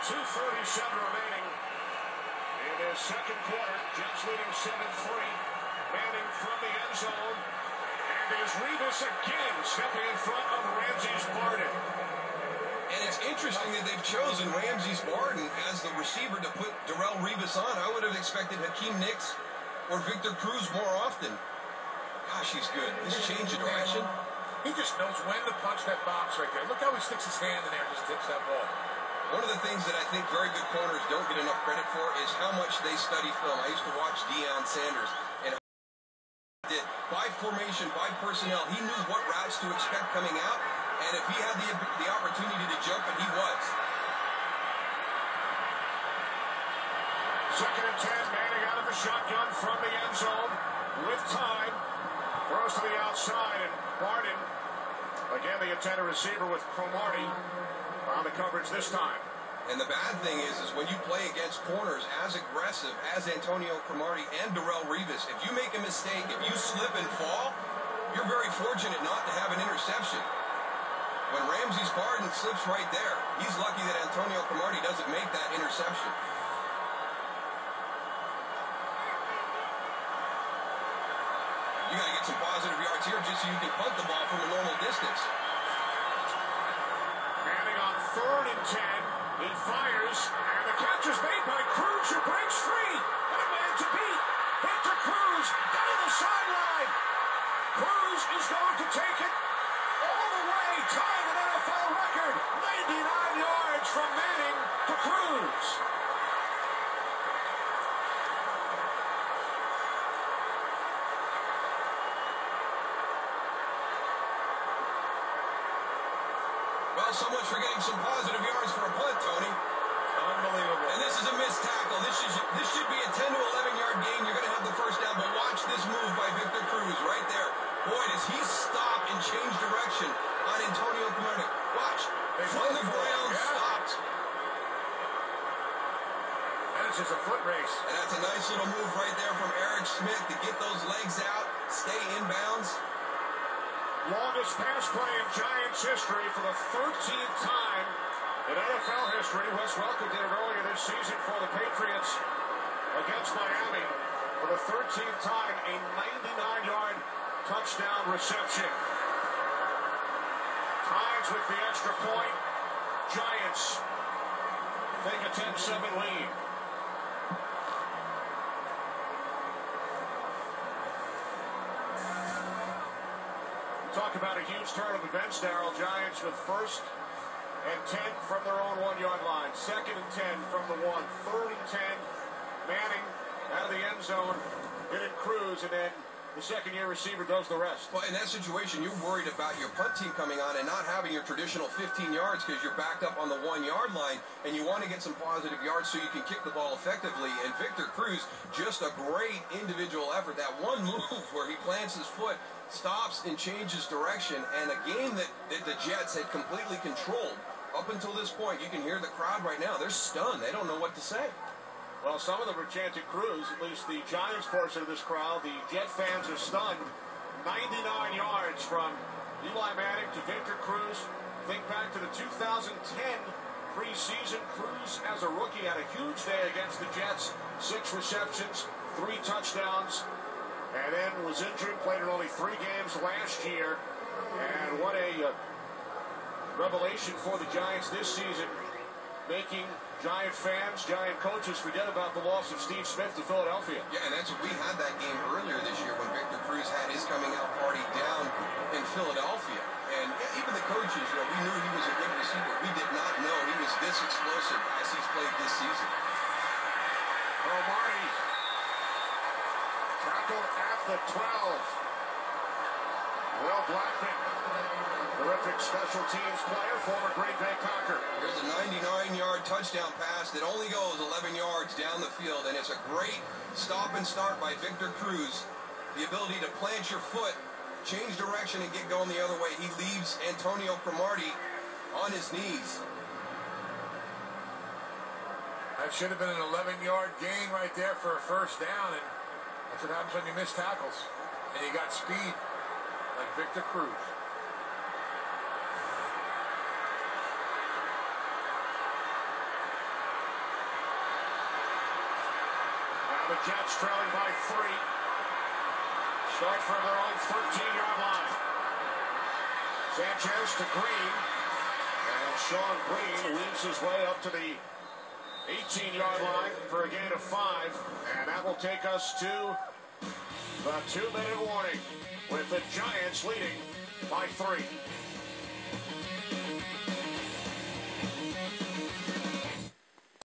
2:37 remaining in his second quarter. Jets leading 7-3. Manning from the end zone. And there's Revis again stepping in front of Ramses Barden. And it's interesting that they've chosen Ramses Barden as the receiver to put Darrelle Revis on. I would have expected Hakeem Nicks or Victor Cruz more often. Gosh, he's good. His change of direction. He just knows when to punch that box right there. Look how he sticks his hand in there and just tips that ball. One of the things that I think very good corners don't get enough credit for is how much they study film. I used to watch Deion Sanders, and did by formation, by personnel. He knew what routes to expect coming out, and if he had the opportunity to jump it, he was. 2nd and 10, Manning out of the shotgun from the end zone with time. Throws to the outside, and Barden, again the intended receiver with Cromartie on the coverage this time. And the bad thing is when you play against corners as aggressive as Antonio Cromartie and Darrelle Revis, if you make a mistake, if you slip and fall, you're very fortunate not to have an interception. When Ramses Barden slips right there, he's lucky that Antonio Cromartie doesn't make that interception. You got to get some positive yards here just so you can punt the ball from a normal distance. Manning on 3rd and 10. He fires, and the catch is made by Cruz, who breaks free. And a man to beat. Victor Cruz down the sideline. Cruz is going to take it all the way, tying an NFL record. 99 yards from Manning to Cruz. Well, so much for getting some positive yards for a punt, Tony. Unbelievable. And this is a missed tackle. This should be a 10 to 11 yard gain. You're going to have the first down, but watch this move by Victor Cruz right there. Boy, does he stop and change direction on Antonio Cromartie. Watch. From the ground, stopped. And it's just a foot race. And that's a nice little move right there from Eric Smith to get those legs out, stay inbounds. Longest pass play in Giants history for the 13th time in NFL history. Wes Welker did it earlier this season for the Patriots against Miami. For the 13th time, a 99-yard touchdown reception. Ties with the extra point. Giants take a 10-7 lead. Talk about a huge turn of events, Darryl. Giants with 1st and 10 from their own 1-yard line. 2nd and 10 from the 1. 3rd and 10. Manning out of the end zone. Hitting Cruz, and then the second-year receiver does the rest. Well, in that situation, you're worried about your punt team coming on and not having your traditional 15 yards because you're backed up on the 1-yard line, and you want to get some positive yards so you can kick the ball effectively. And Victor Cruz, just a great individual effort. That one move where he plants his foot, stops and changes direction, and a game that the Jets had completely controlled. Up until this point, you can hear the crowd right now. They're stunned. They don't know what to say. Well, some of them are chanting Cruz, at least the Giants portion of this crowd. The Jet fans are stunned. 99 yards from Eli Manning to Victor Cruz. Think back to the 2010 preseason. Cruz, as a rookie, had a huge day against the Jets. 6 receptions, 3 touchdowns. And then was injured, played in only 3 games last year. And what a revelation for the Giants this season, making Giant fans, Giant coaches forget about the loss of Steve Smith to Philadelphia. Yeah, and that's what we had that game earlier this year when Victor Cruz had his coming out party down in Philadelphia. And even the coaches, we knew he was a good receiver. We did not know he was this explosive as he's played this season. Cromartie tackled at the 12. Will Blackman, terrific special teams player, former Green Bay Packer. There's a 99-yard touchdown pass that only goes 11 yards down the field, and it's a great stop and start by Victor Cruz. The ability to plant your foot, change direction, and get going the other way. He leaves Antonio Cromartie on his knees. That should have been an 11-yard gain right there for a first down, and that's what happens when you miss tackles. And you got speed like Victor Cruz. the Jets trailing by 3. Start from their own 13-yard line. Sanchez to Green. And Sean Green weaves his way up to the 18-yard line for a gain of 5. And that will take us to the 2-minute warning with the Giants leading by 3.